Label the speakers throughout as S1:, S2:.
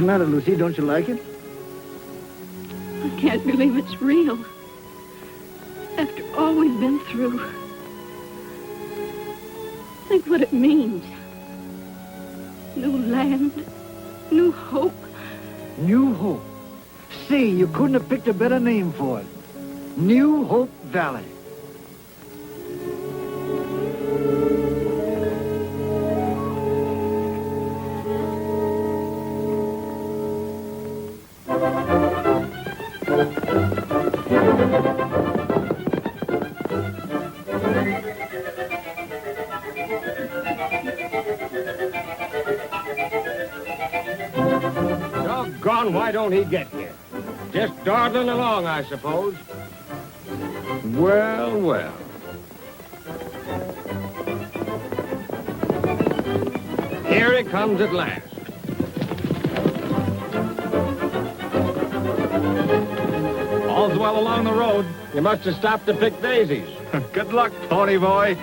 S1: matter, Lucy? Don't you like it?
S2: I can't believe it's real. After all we've been through. Think what it means. New land, new hope.
S1: New Hope. See, you couldn't have picked a better name for it. New Hope Valley.
S3: Doggone, why don't he get here? Just dawdling along, I suppose. Well, well. Here he comes at last. All's well along the road. You must have stopped to pick daisies.
S4: Good luck, pony boy.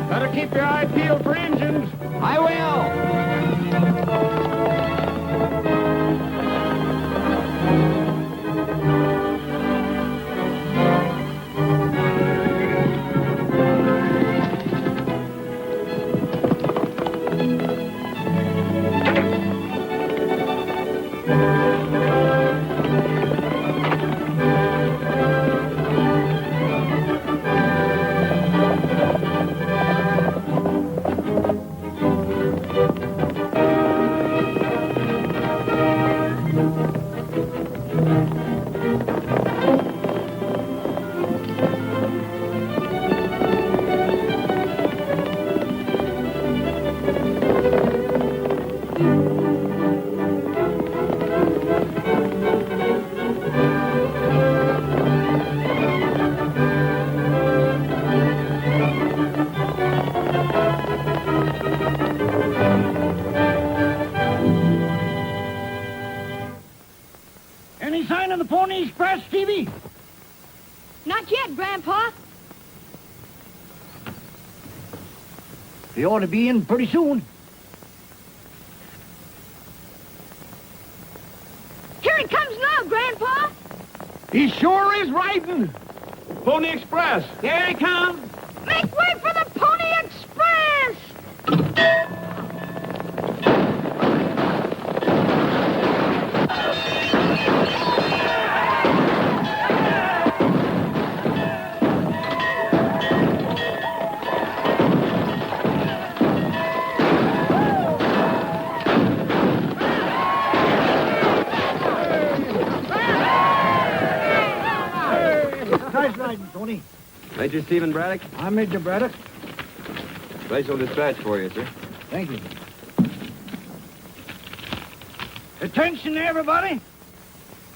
S3: Better keep your eye peeled for engines.
S4: I will.
S1: Any sign of the Pony Express, Stevie?
S2: Not yet, Grandpa.
S1: They ought to be in pretty soon.
S2: Here it comes now, Grandpa.
S4: He sure is riding.
S3: Pony Express.
S4: Here he comes.
S2: Make way for the Pony Express!
S1: Nice riding, Tony.
S3: Major Stephen Braddock.
S1: I'm Major Braddock.
S3: Glacial dispatch for you, sir.
S1: Thank you. Attention, everybody.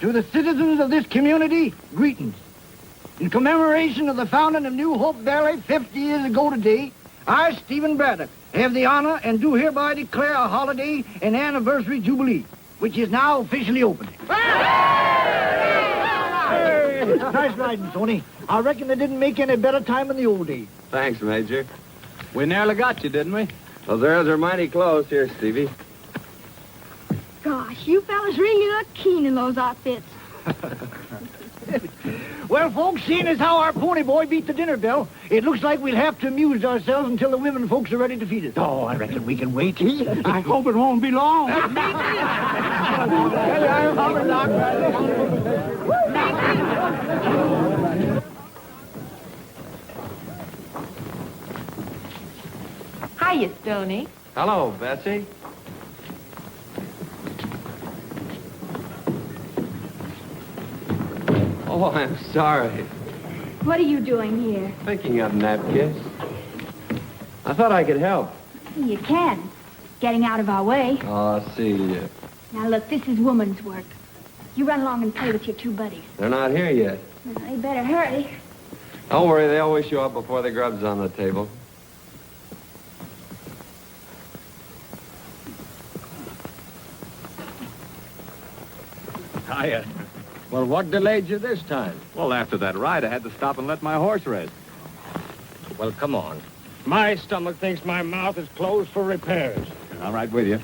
S1: To the citizens of this community, greetings. In commemoration of the founding of New Hope Valley 50 years ago today, I, Stephen Braddock, have the honor and do hereby declare a holiday and anniversary jubilee, which is now officially open. Nice riding, Tony. I reckon they didn't make any better time in the old days.
S3: Thanks, Major.
S4: We nearly got you, didn't we?
S3: Those arrows are mighty close. Here, Stevie.
S2: Gosh, you fellas really look keen in those outfits.
S1: Well, folks, seeing as how our pony boy beat the dinner bell, it looks like we'll have to amuse ourselves until the women folks are ready to feed us. Oh, I reckon we can wait. I hope it won't be long.
S5: Hiya, Stony.
S3: Hello, Betsy. Oh, I'm sorry.
S2: What are you doing here?
S3: Picking up napkins. I thought I could help.
S2: You can. Getting out of our way.
S3: Oh, see.
S2: Now, look, this is woman's work. You run along and play with your two buddies.
S6: They're not here yet.
S2: Well, you better hurry.
S6: Don't worry, they always show up before the grub's on the table.
S3: Hiya. Well, what delayed you this time?
S4: Well, after that ride, I had to stop and let my horse rest.
S3: Well, come on. My stomach thinks my mouth is closed for repairs.
S4: All right with you.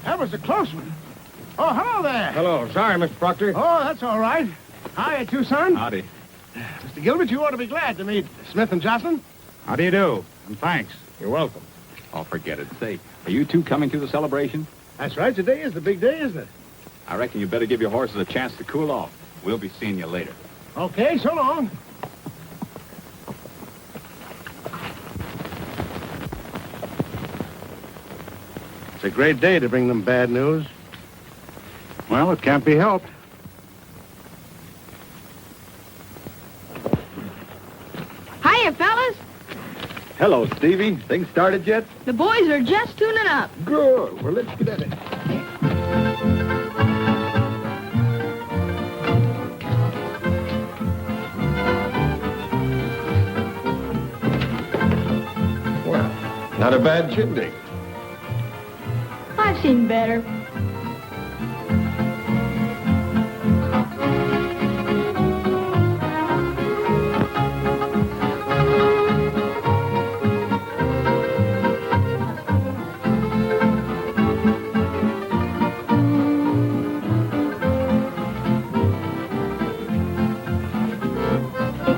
S1: That was a close one. Oh, hello there.
S3: Hello. Sorry, Mr. Proctor.
S1: Oh, that's all right. Hiya, Tucson.
S4: Howdy.
S1: Mr. Gilbert, you ought to be glad to meet Smith and Jocelyn.
S3: How do you do? And thanks. You're welcome.
S4: Oh, forget it. Say, are you two coming to the celebration?
S1: That's right. Today is the big day, isn't it?
S4: I reckon you better give your horses a chance to cool off. We'll be seeing you later.
S1: Okay, so long. It's a great day to bring them bad news. Well, it can't be helped.
S2: Hiya, fellas.
S3: Hello, Stevie. Things started yet?
S2: The boys are just tuning up.
S3: Good. Well, let's get at it. Well, not a bad shindig.
S2: I've seen better.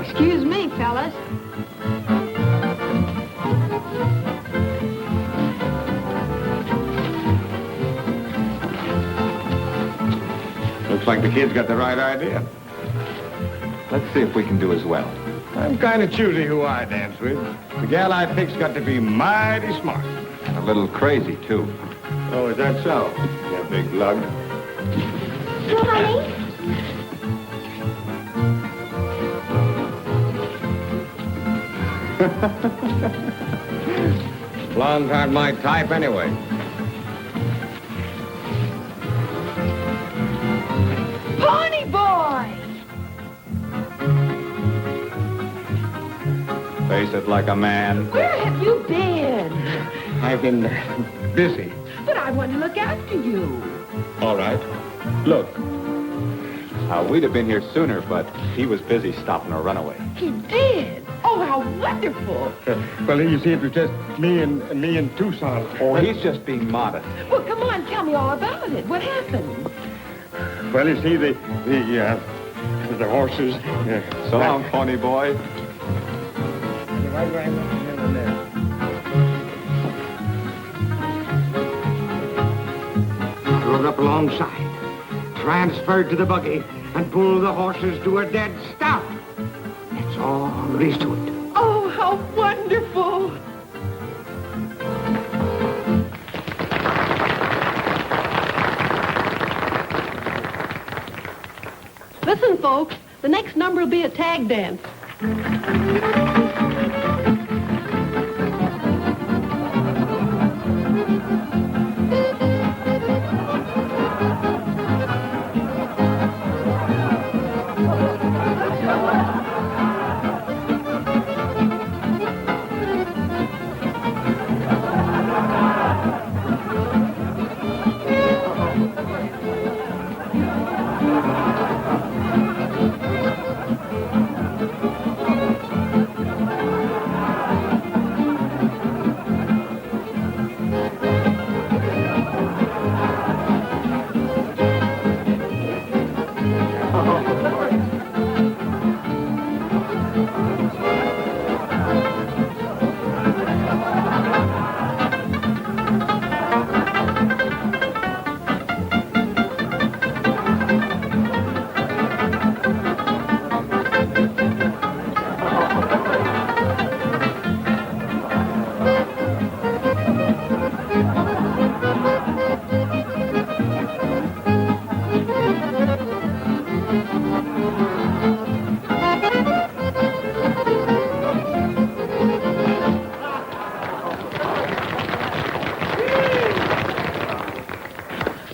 S2: Excuse me, fellas.
S3: Looks like the kid's got the right idea.
S4: Let's see if we can do as well.
S3: I'm kind of choosy who I dance with. The gal I pick's got to be mighty smart.
S4: A little crazy, too.
S3: Oh, is that so? You big lug.
S2: Well, honey.
S3: Blondes aren't my type anyway.
S5: Pony boy!
S4: Face it like a man.
S5: Where have you been?
S3: I've been busy.
S5: But I want to look after you.
S3: All right. Look.
S4: We'd have been here sooner, but he was busy stopping a runaway.
S5: He did. Oh, how wonderful.
S3: Well, you see, it was just me and Tucson.
S4: Oh, he's just being modest.
S5: Well, come on, tell me all about it. What happened?
S3: Well, you see, the horses.
S4: So long, pony boy.
S1: Rode up alongside, transferred to the buggy, and pulled the horses to a dead stop. That's all there is to it.
S5: Oh, how wonderful.
S2: Listen, folks. The next number will be a tag dance.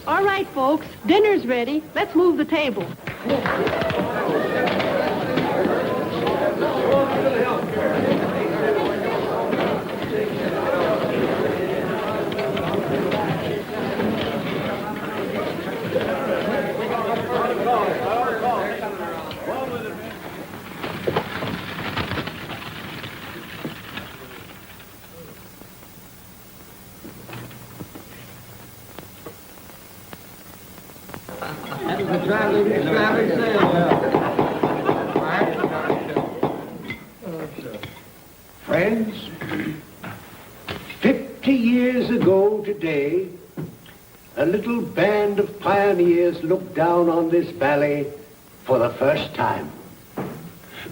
S2: All right, folks, dinner's ready. Let's move the table.
S7: Friends, 50 years ago today, a little band of pioneers looked down on this valley for the first time.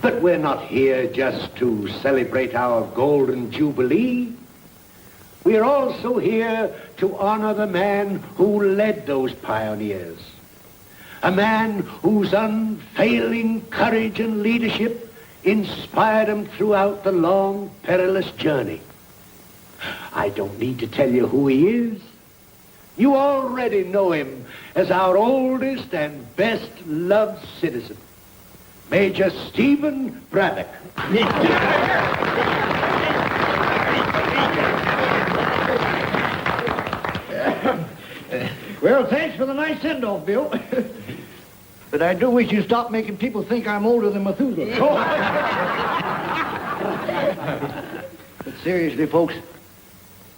S7: But we're not here just to celebrate our golden jubilee. We're also here to honor the man who led those pioneers. A man whose unfailing courage and leadership inspired them throughout the long, perilous journey. I don't need to tell you who he is. You already know him as our oldest and best loved citizen, Major Stephen Braddock.
S1: Well, thanks for the nice send-off, Bill. But I do wish you'd stop making people think I'm older than Methuselah. But seriously, folks,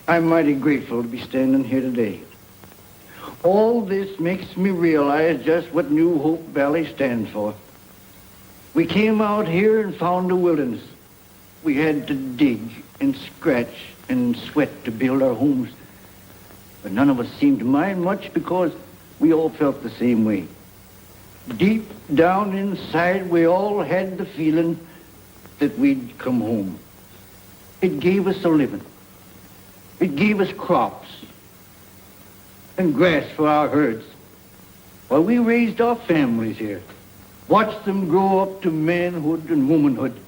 S1: I'm mighty grateful to be standing here today. All this makes me realize just what New Hope Valley stands for. We came out here and found a wilderness. We had to dig and scratch and sweat to build our homes. But none of us seemed to mind much because we all felt the same way. Deep down inside, we all had the feeling that we'd come home. It gave us a living. It gave us crops and grass for our herds. While we raised our families here, watched them grow up to manhood and womanhood.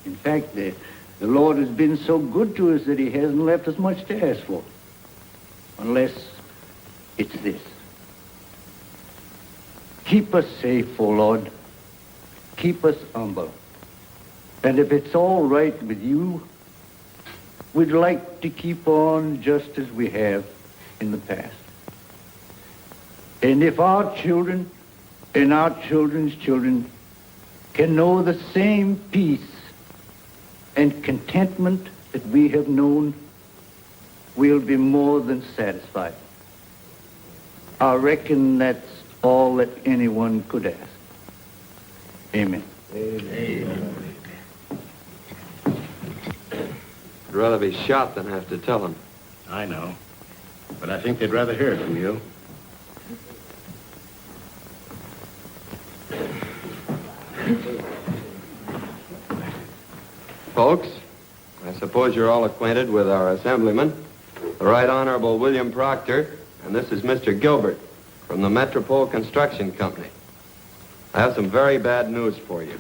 S1: In fact, the Lord has been so good to us that he hasn't left us much to ask for. Unless it's this. Keep us safe, O Lord. Keep us humble. And if it's all right with you, we'd like to keep on just as we have in the past. And if our children and our children's children can know the same peace and contentment that we have known, we'll be more than satisfied. I reckon that's all that anyone could ask. Amen.
S6: Amen. I'd rather be shot than have to tell them.
S8: I know. But I think they'd rather hear it from you.
S6: Folks, I suppose you're all acquainted with our assemblyman, the Right Honorable William Proctor, and this is Mr. Gilbert from the Metropole Construction Company. I have some very bad news for you.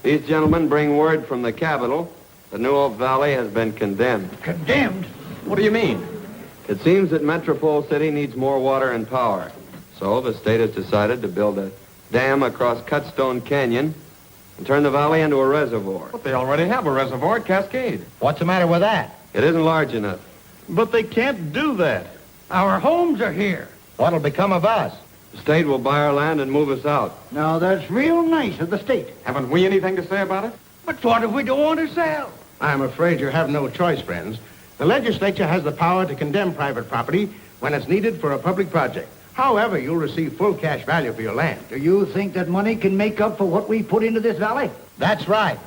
S6: These gentlemen bring word from the Capitol that New Hope Valley has been condemned.
S1: Condemned?
S4: What do you mean?
S6: It seems that Metropole City needs more water and power. So the state has decided to build a dam across Cutstone Canyon and turn the valley into a reservoir.
S4: But they already have a reservoir at Cascade.
S8: What's the matter with that?
S6: It isn't large enough.
S8: But they can't do that.
S1: Our homes are here.
S8: What'll become of us?
S6: The state will buy our land and move us out.
S1: Now, that's real nice of the state.
S4: Haven't we anything to say about it?
S1: But what if we don't want to sell?
S8: I'm afraid you have no choice, friends. The legislature has the power to condemn private property when it's needed for a public project. However, you'll receive full cash value for your land.
S1: Do you think that money can make up for what we put into this valley?
S8: That's right.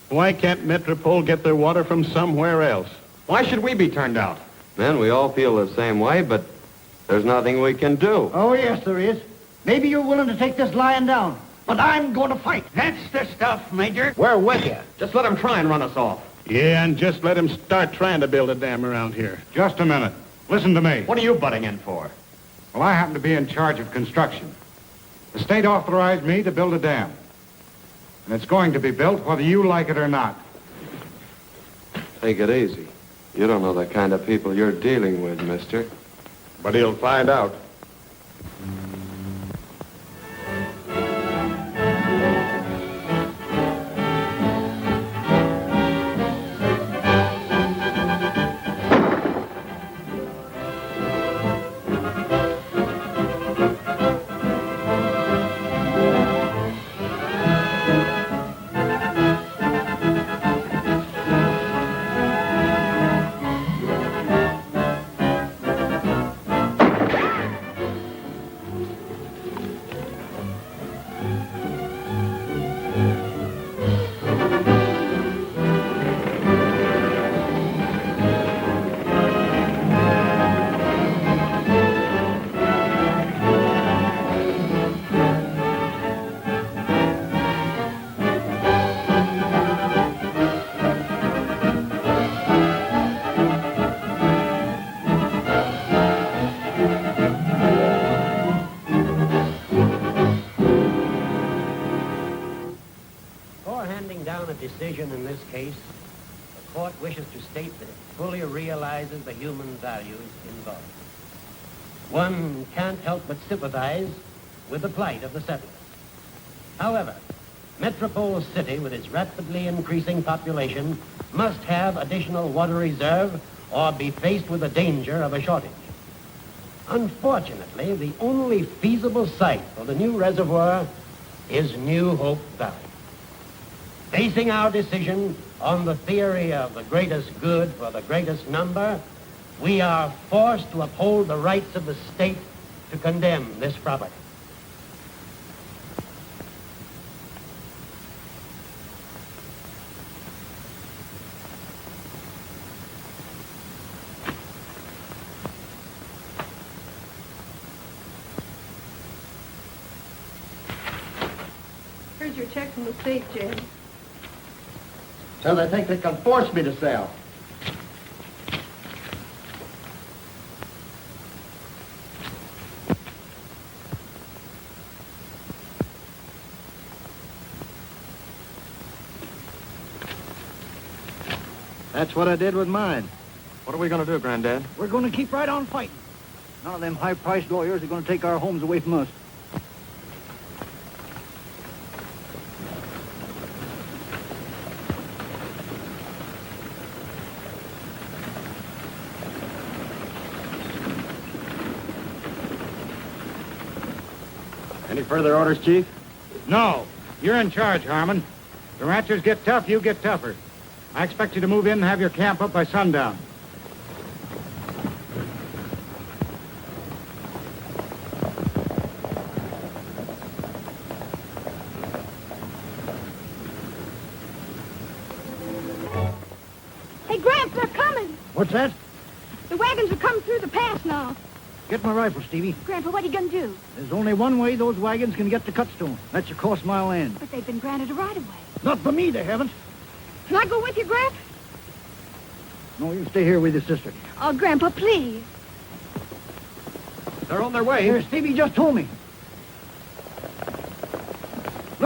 S9: Why can't Metropole get their water from somewhere else?
S4: Why should we be turned out?
S6: Men, we all feel the same way, but there's nothing we can do.
S1: Oh, yes, there is. Maybe you're willing to take this lying down, but I'm going to fight. That's the stuff, Major.
S8: We're with you.
S4: Just let them try and run us off.
S9: Yeah, and just let him start trying to build a dam around here. Just a minute. Listen to me.
S4: What are you butting in for?
S10: Well, I happen to be in charge of construction. The state authorized me to build a dam. And it's going to be built whether you like it or not.
S6: Take it easy. You don't know the kind of people you're dealing with, mister.
S4: But he'll find out.
S11: Decision in this case, the court wishes to state that it fully realizes the human values involved. One can't help but sympathize with the plight of the settlers. However, Metropole City, with its rapidly increasing population, must have additional water reserve or be faced with the danger of a shortage. Unfortunately, the only feasible site for the new reservoir is New Hope Valley. Basing our decision on the theory of the greatest good for the greatest number, we are forced to uphold the rights of the state to condemn this property.
S2: Here's your check from the state, Jay.
S8: So they think they can force me to sell.
S1: That's what I did with mine.
S4: What are we going to do, Granddad?
S1: We're going to keep right on fighting. None of them high-priced lawyers are going to take our homes away from us.
S10: Any further orders, Chief? No. You're in charge, Harmon. The ranchers get tough, you get tougher. I expect you to move in and have your camp up by sundown.
S2: Hey, Gramps, they're coming.
S1: What's that?
S2: The wagons are coming through the pass now.
S1: Get my rifle, Stevie.
S2: Grandpa, what are you going to do?
S1: There's only one way those wagons can get to Cutstone. That's across my land.
S2: But they've been granted a right-of-way.
S1: Not for me, they haven't.
S2: Can I go with you, Gramp?
S1: No, you stay here with your sister.
S2: Oh, Grandpa, please.
S4: They're on their way.
S1: Here, Stevie just told me.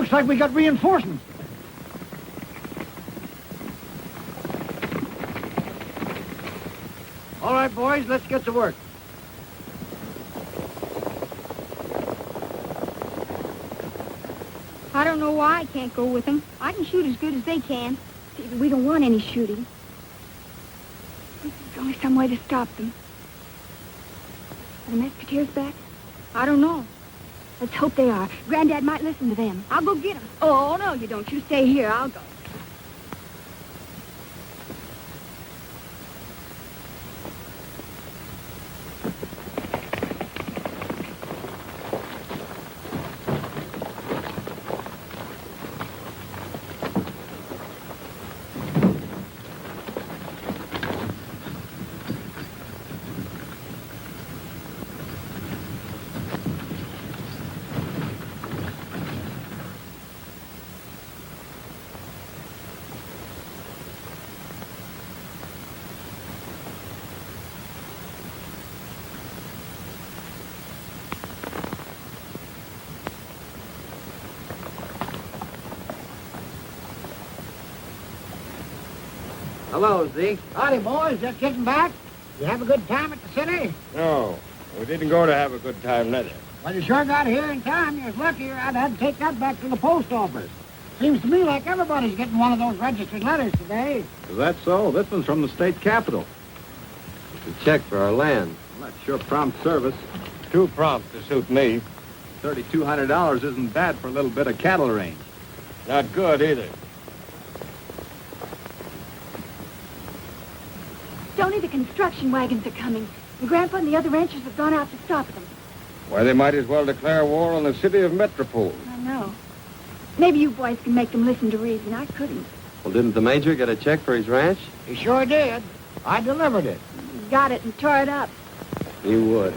S1: Looks like we got reinforcements. All right, boys, let's get to work.
S2: I don't know why I can't go with them. I can shoot as good as they can. See, we don't want any shooting. There's only some way to stop them. Are the Mesquiteers back? I don't know. Let's hope they are. Granddad might listen to them. I'll go get them. Oh, no, you don't. You stay here. I'll go.
S1: Hello, Zeke. Howdy, boys. Just getting back? You have a good time at the city?
S3: No, we didn't go to have a good time, neither.
S1: Well, you sure got here in time. You was lucky, or I'd had to take that back to the post office. Seems to me like everybody's getting one of those registered letters today.
S4: Is that so? This one's from the state capitol.
S6: It's a check for our land.
S4: Well, that's sure prompt service.
S3: Too prompt to suit me.
S4: $3,200 isn't bad for a little bit of cattle range.
S3: Not good, either.
S2: Stony, the construction wagons are coming. And Grandpa and the other ranchers have gone out to stop them.
S3: Why, they might as well declare war on the city of Metropole.
S2: I know. Maybe you boys can make them listen to reason. I couldn't.
S6: Well, didn't the major get a check for his ranch?
S1: He sure did. I delivered it.
S2: He got it and tore it up.
S6: You would.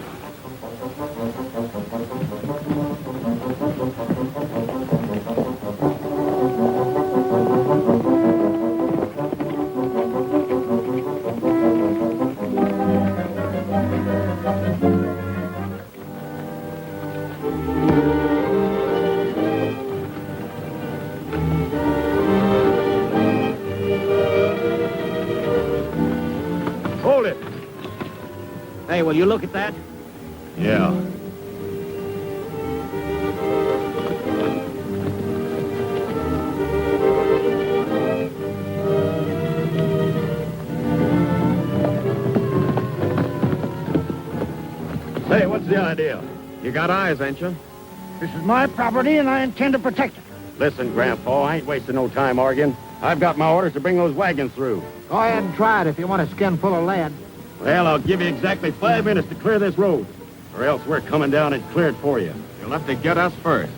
S10: Hold it. Hey, will you look at that?
S9: Yeah.
S10: Say, what's the idea? You got eyes, ain't you?
S1: This is my property, and I intend to protect it.
S10: Listen, Grandpa, I ain't wasting no time arguing. I've got my orders to bring those wagons through.
S1: Go ahead and try it if you want a skin full of lead.
S10: Well, I'll give you exactly 5 minutes to clear this road, or else we're coming down and clear it for you.
S4: You'll have to get us first.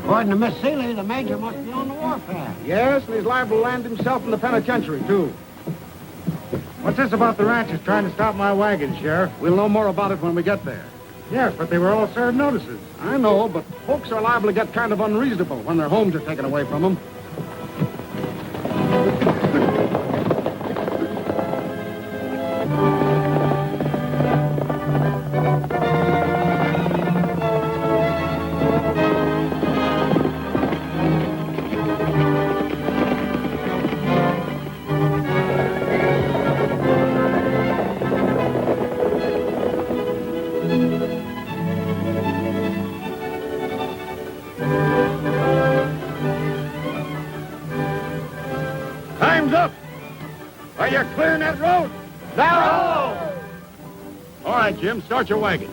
S1: According to Miss Seeley, the major must be on the warpath.
S8: Yes, and he's liable to land himself in the penitentiary, too.
S10: What's this about the ranchers trying to stop my wagon, Sheriff?
S8: We'll know more about it when we get there.
S10: Yes, but they were all served notices.
S8: I know, but folks are liable to get kind of unreasonable when their homes are taken away from them.
S10: Time's up. Are you clearing that road?
S1: No!
S10: All right, Jim, start your wagon.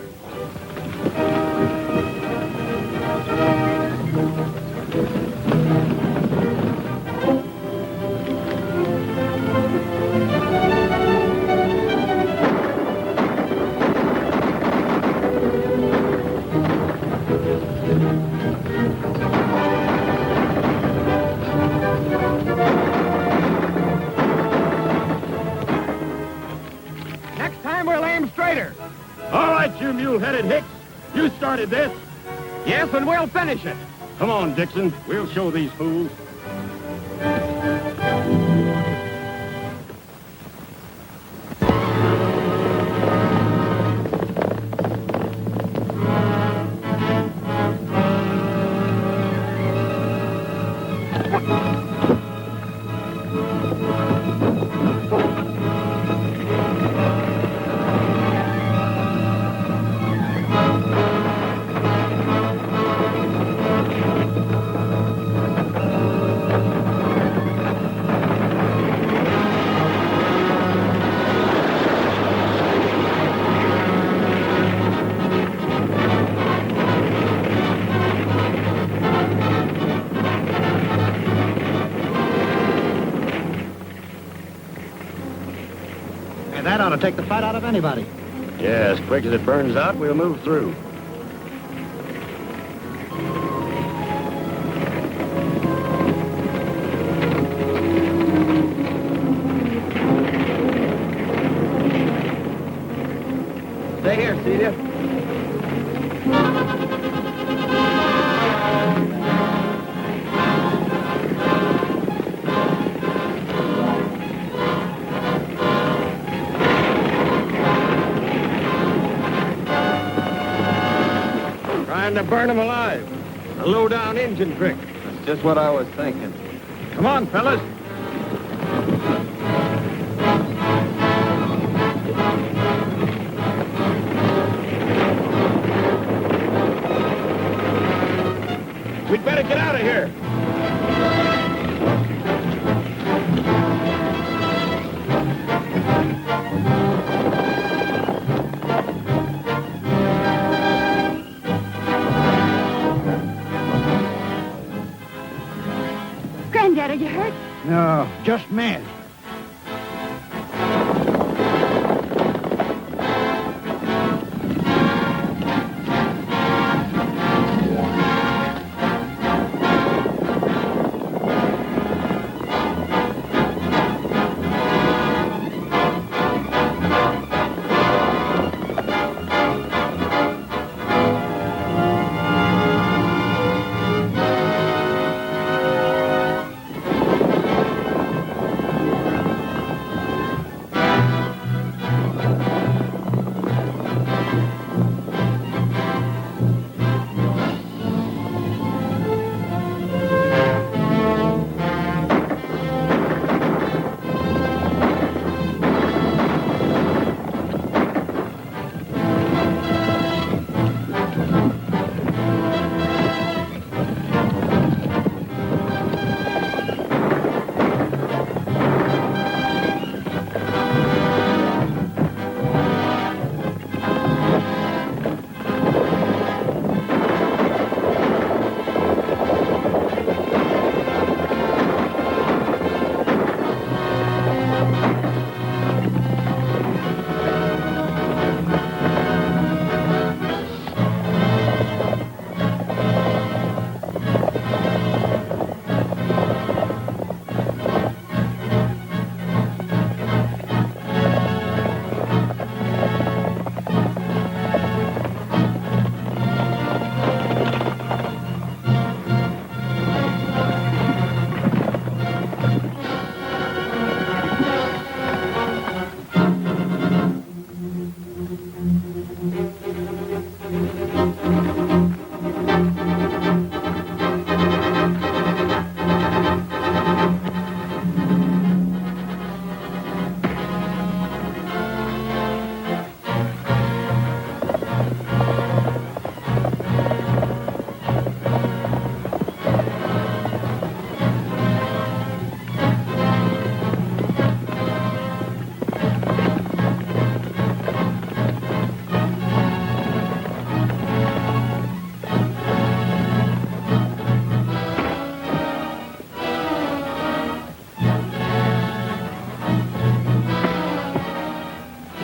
S8: Next time we'll aim straighter.
S10: All right, you mule-headed hicks. You started this.
S3: Yes, and we'll finish it.
S9: Come on, Dixon. We'll show these fools.
S10: That ought to take the fight out of anybody.
S3: Yeah, as quick as it burns out, we'll move through.
S6: Stay here, Celia.
S3: Trying to burn them alive. A low-down engine trick.
S6: That's just what I was thinking.
S3: Come on, fellas. We'd better get out of here.
S2: Granddad, are you hurt?
S1: No, just mad.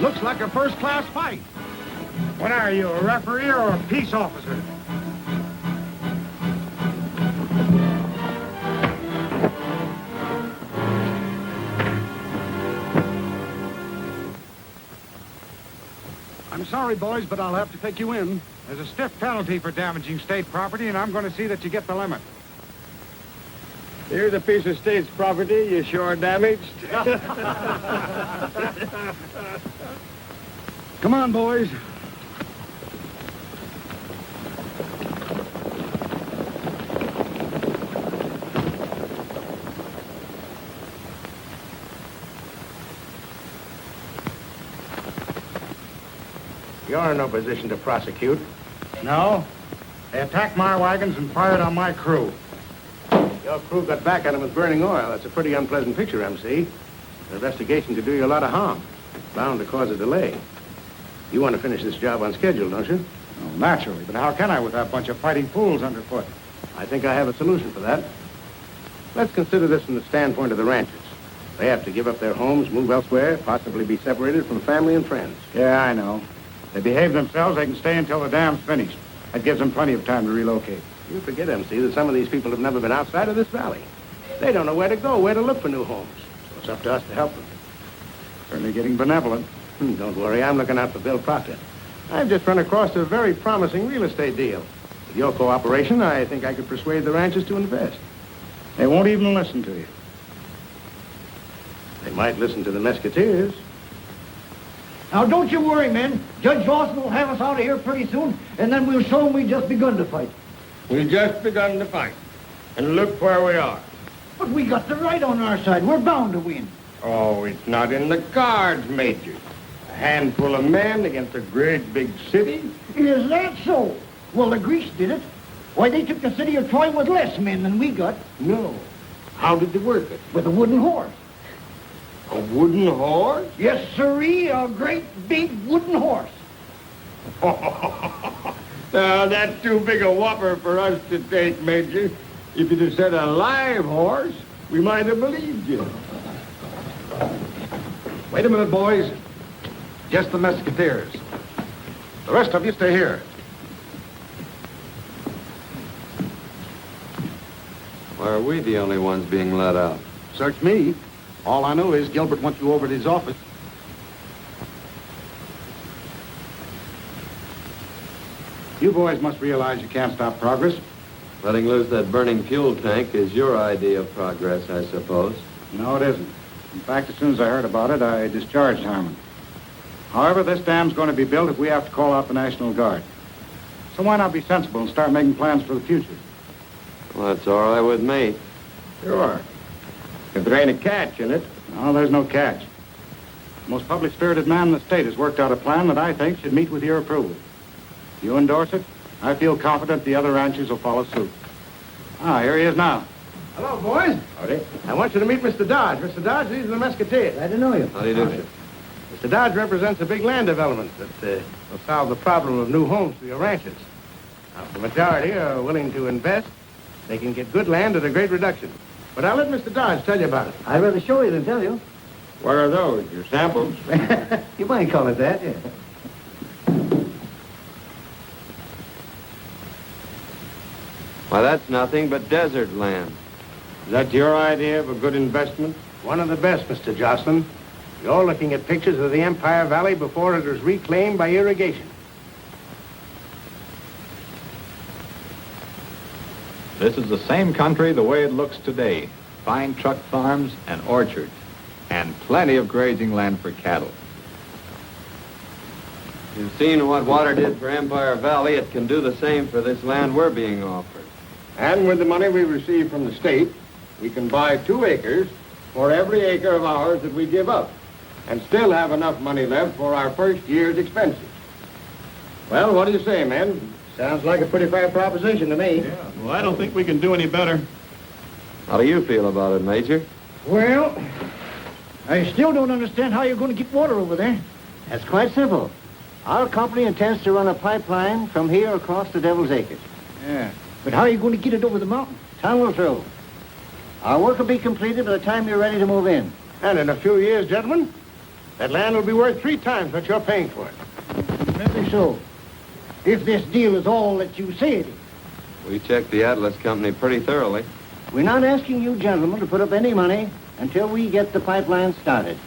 S10: Looks like a first-class fight. What are you, a referee or a peace officer? I'm sorry, boys, but I'll have to take you in. There's a stiff penalty for damaging state property, and I'm going to see that you get the limit.
S3: Here's a piece of state's property you sure damaged.
S10: Come on, boys.
S8: You're in no position to prosecute.
S10: No. They attacked my wagons and fired on my crew.
S8: Your crew got back at him with burning oil. That's a pretty unpleasant picture, MC. The investigation could do you a lot of harm. Bound to cause a delay. You want to finish this job on schedule, don't you?
S10: Oh, naturally, but how can I with that bunch of fighting fools underfoot?
S8: I think I have a solution for that. Let's consider this from the standpoint of the ranchers. They have to give up their homes, move elsewhere, possibly be separated from family and friends.
S10: Yeah, I know. They behave themselves, they can stay until the dam's finished. That gives them plenty of time to relocate.
S8: You forget, MC, that some of these people have never been outside of this valley. They don't know where to go, where to look for new homes. So it's up to us to help them.
S10: Certainly getting benevolent.
S8: Don't worry, I'm looking out for Bill Proctor. I've just run across a very promising real estate deal. With your cooperation, I think I could persuade the ranchers to invest.
S10: They won't even listen to you.
S8: They might listen to the Mesquiteers.
S1: Now, don't you worry, men. Judge Lawson will have us out of here pretty soon, and then we'll show him we just begun to fight.
S3: We just begun to fight. And look where we are.
S1: But we got the right on our side. We're bound to win.
S3: Oh, it's not in the cards, Major. A handful of men against a great big city.
S1: Is that so? Well, the Greeks did it. Why, they took the city of Troy with less men than we got.
S3: No. How did they work it?
S1: With a wooden horse.
S3: A wooden horse?
S1: Yes, sirree, a great big wooden horse.
S3: Now, that's too big a whopper for us to take, Major. If you'd have said a live horse, we might have believed you.
S8: Wait a minute, boys. Just the Mesquiteers. The rest of you stay here.
S6: Why are we the only ones being let out?
S8: Search me. All I know is Gilbert wants you over to his office.
S10: You boys must realize you can't stop progress.
S6: Letting loose that burning fuel tank is your idea of progress, I suppose.
S10: No, it isn't. In fact, as soon as I heard about it, I discharged Harmon. However, this dam's going to be built if we have to call out the National Guard. So why not be sensible and start making plans for the future?
S6: Well, that's all right with me.
S3: Sure. If there ain't a catch in it.
S10: No, there's no catch. The most public-spirited man in the state has worked out a plan that I think should meet with your approval. If you endorse it, I feel confident the other ranchers will follow suit. Ah, here he is now.
S8: Hello, boys.
S3: Howdy.
S8: I want you to meet Mr. Dodge. Mr. Dodge, these are the Mesquiteers.
S1: Glad to know you.
S6: How do you do, sir?
S8: Mr. Dodge represents a big land development that will solve the problem of new homes for your ranchers. Now, if the majority are willing to invest, they can get good land at a great reduction. But I'll let Mr. Dodge tell you about it.
S1: I'd rather show you than tell you.
S3: What are those? Your samples?
S1: You might call it that, yeah.
S6: Why, that's nothing but desert land.
S3: Is that your idea of a good investment?
S8: One of the best, Mr. Jocelyn. You're looking at pictures of the Empire Valley before it was reclaimed by irrigation.
S4: This is the same country the way it looks today. Fine truck farms and orchards, and plenty of grazing land for cattle.
S6: You've seen what water did for Empire Valley. It can do the same for this land we're being offered.
S3: And with the money we receive from the state, we can buy 2 acres for every acre of ours that we give up, and still have enough money left for our first year's expenses. Well, what do you say, men?
S8: Sounds like a pretty fair proposition to me.
S9: Yeah, well, I don't think we can do any better.
S6: How do you feel about it, Major?
S1: Well, I still don't understand how you're going to get water over there.
S12: That's quite simple. Our company intends to run a pipeline from here across the Devil's Acres.
S1: Yeah. But how are you going to get it over the mountain?
S12: Tunnel through. Our work will be completed by the time you're ready to move in.
S8: And in a few years, gentlemen, that land will be worth 3 times what you're paying for it.
S1: Maybe so. If this deal is all that you say it is.
S6: We checked the Atlas Company pretty thoroughly.
S12: We're not asking you gentlemen to put up any money until we get the pipeline started.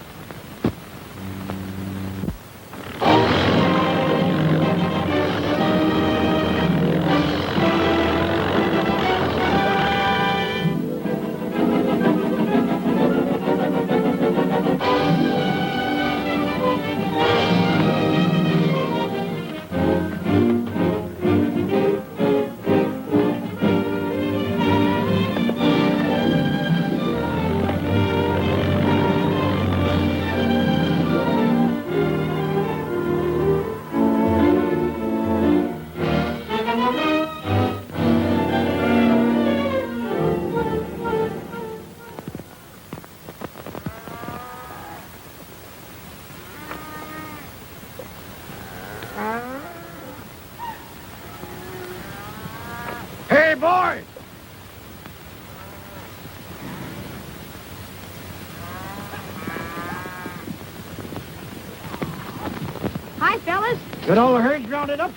S1: Got all the herds rounded up?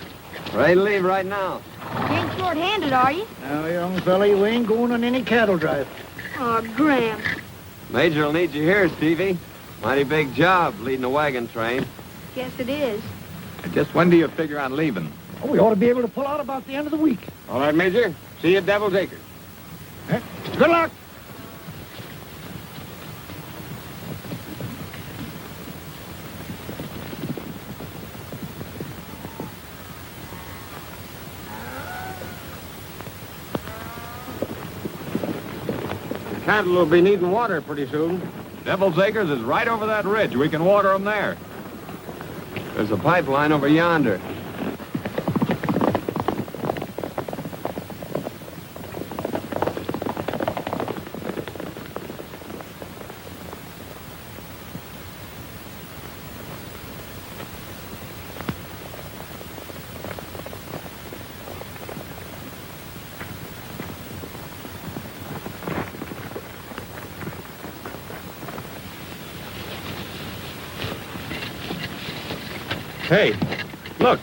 S6: Ready to leave right now.
S2: You ain't short-handed, are you?
S1: Now, young fella, you ain't going on any cattle drive.
S2: Oh, Graham.
S6: Major will need you here, Stevie. Mighty big job leading a wagon train.
S2: Guess it is.
S4: Just when do you figure on leaving?
S1: Oh, we ought to be able to pull out about the end of the week.
S3: All right, Major. See you at Devil's Acres.
S1: Good luck.
S3: The cattle will be needing water pretty soon.
S4: Devil's Acres is right over that ridge. We can water them there.
S6: There's a pipeline over yonder.
S4: Hey, look.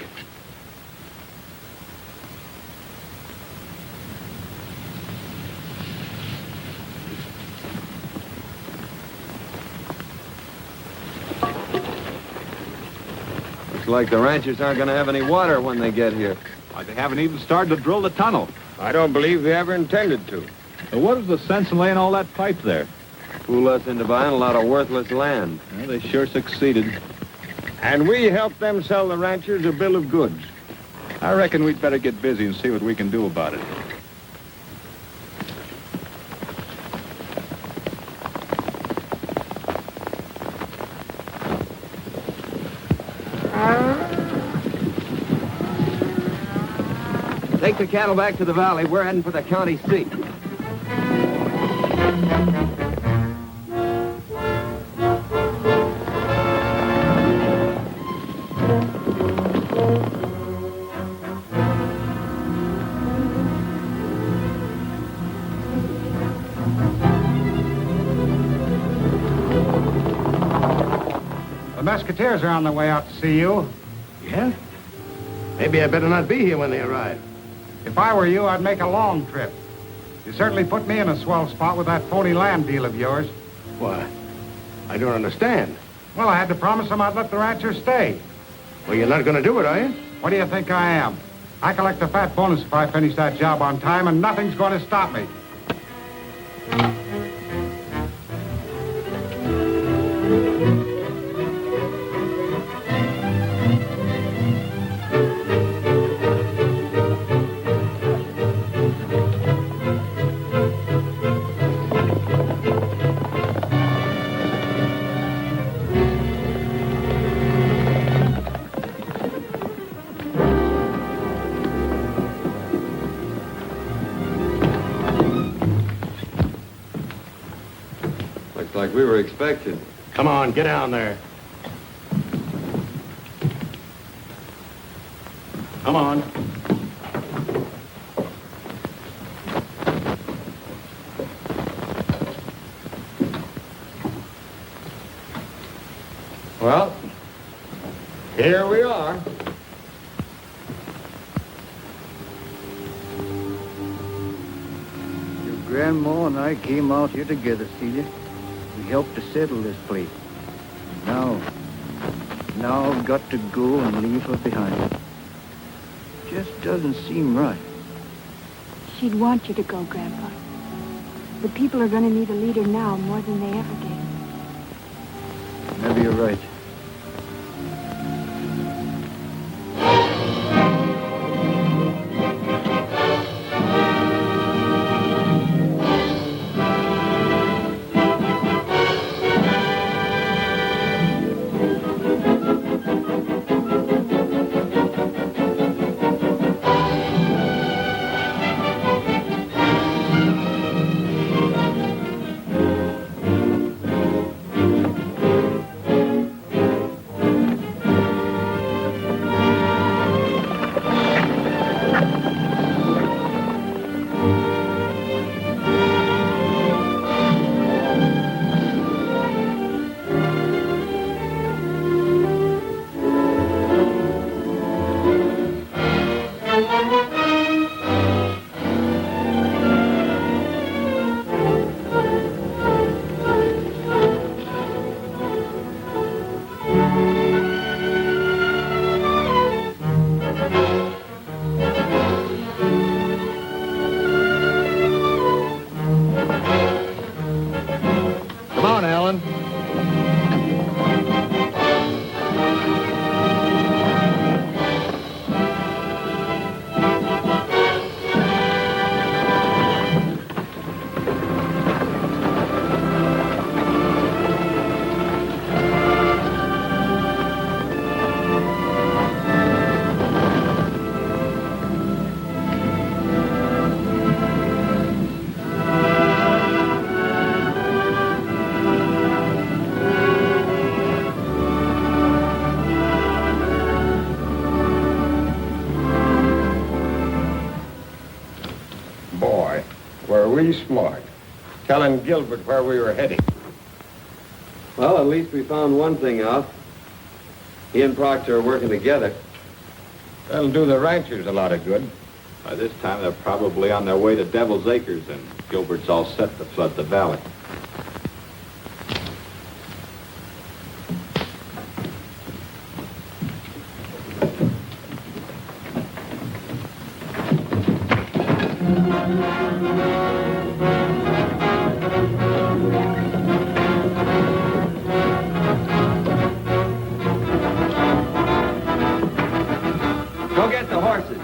S6: Looks like the ranchers aren't going to have any water when they get here.
S4: Why, they haven't even started to drill the tunnel.
S3: I don't believe they ever intended to.
S4: So what is the sense in laying all that pipe there?
S6: Fool us into buying a lot of worthless land.
S4: Well, they sure succeeded.
S3: And we helped them sell the ranchers a bill of goods.
S4: I reckon we'd better get busy and see what we can do about it.
S6: Take the cattle back to the valley. We're heading for the county seat.
S10: The Mesquiteers are on their way out to see you.
S8: Yeah? Maybe I better not be here when they arrive.
S10: If I were you, I'd make a long trip. You certainly put me in a swell spot with that phony land deal of yours.
S8: Why? I don't understand.
S10: Well, I had to promise them I'd let the ranchers stay.
S8: Well, you're not going to do it, are you?
S10: What do you think I am? I collect a fat bonus if I finish that job on time, and nothing's going to stop me.
S6: Looks like we were expected.
S8: Come on, get down there. Come on.
S3: Well, here we are.
S12: Your grandma and I came out here together, Celia. We helped to settle this place. Now I've got to go and leave her behind. Just doesn't seem right.
S2: She'd want you to go, Grandpa. The people are going to need a leader now more than they ever did.
S12: Maybe you're right.
S3: Were we smart? Telling Gilbert where we were heading.
S6: Well, at least we found one thing out. He and Proctor are working together.
S3: That'll do the ranchers a lot of good.
S4: By this time, they're probably on their way to Devil's Acres, and Gilbert's all set to flood the valley.
S6: Go get the horses.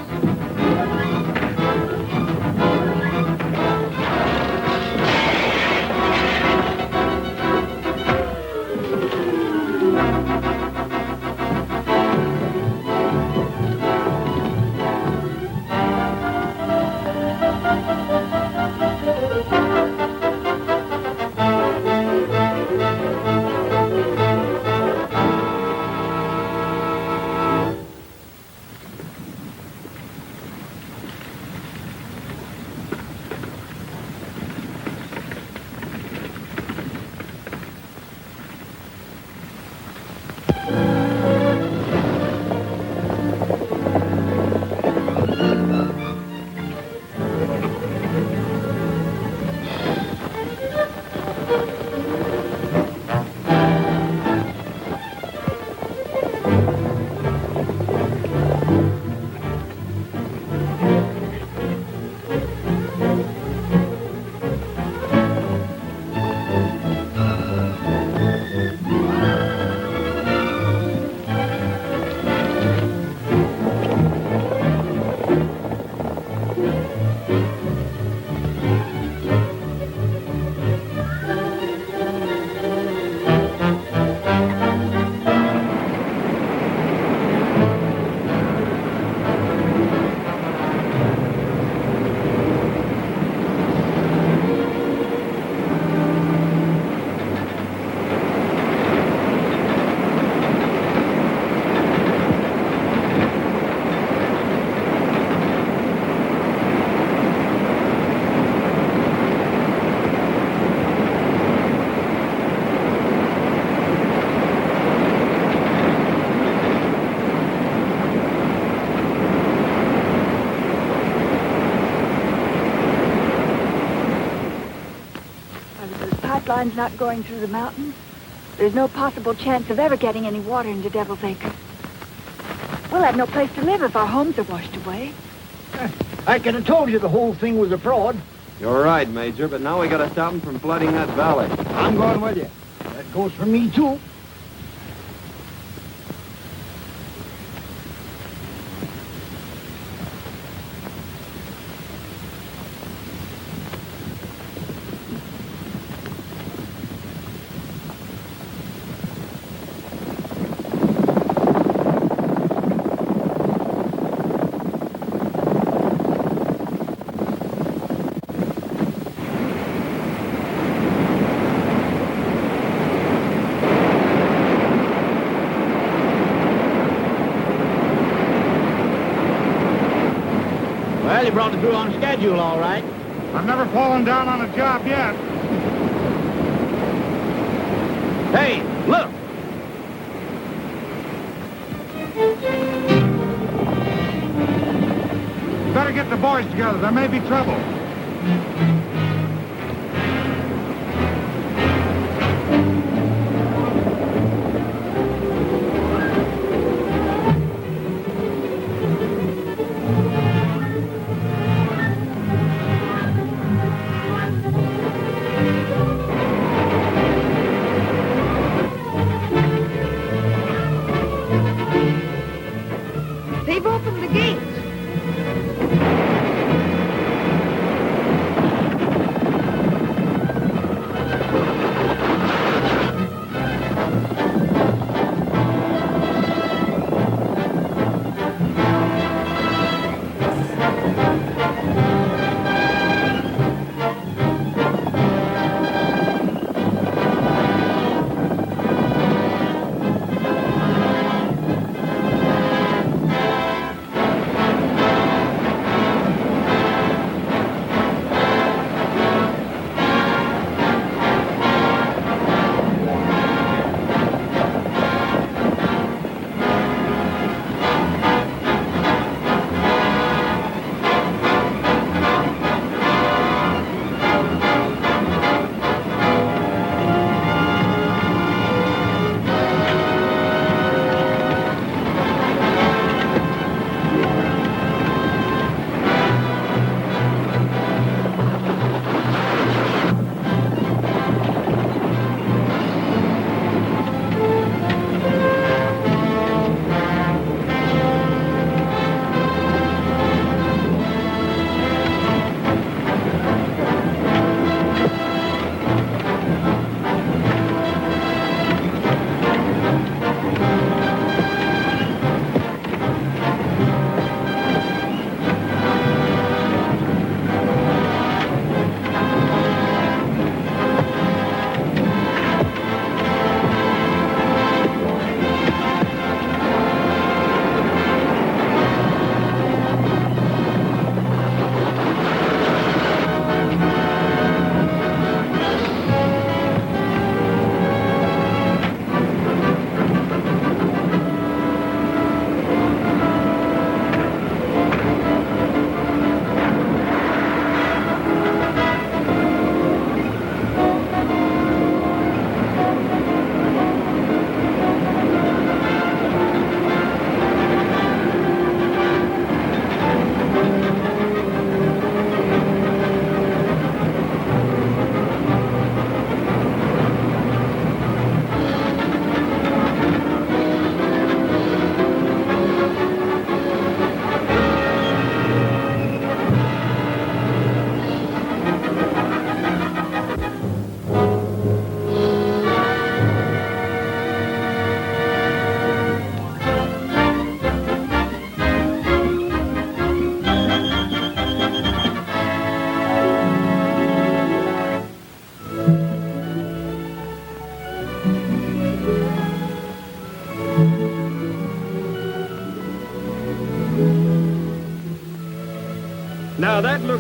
S2: Pipeline's not going through the mountains. There's no possible chance of ever getting any water into Devil's Acres. We'll have no place to live if our homes are washed away.
S1: I could have told you the whole thing was a fraud.
S6: You're right, Major, but now we gotta stop them from flooding that valley.
S1: I'm going with you. That goes for me, too.
S12: Well, you brought it through on schedule, all right.
S9: I've never fallen down on a job yet.
S12: Hey, look!
S9: Better get the boys together. There may be trouble.
S2: They've opened the gates.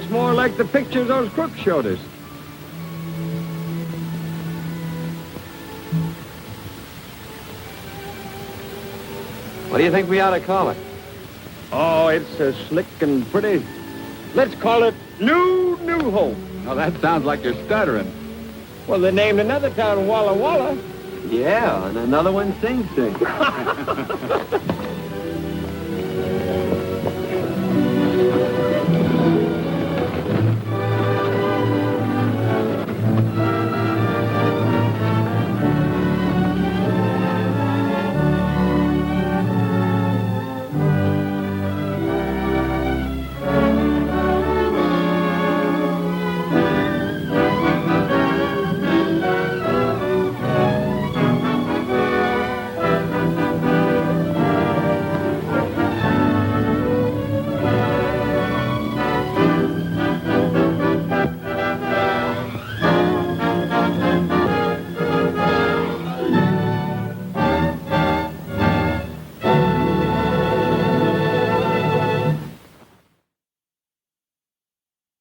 S6: Looks more like the pictures those crooks showed us. What do you think we ought to call it?
S3: Oh, it's slick and pretty. Let's call it New Hope.
S4: Now, that sounds like you're stuttering.
S3: Well, they named another town Walla Walla.
S6: Yeah, and another one Sing Sing.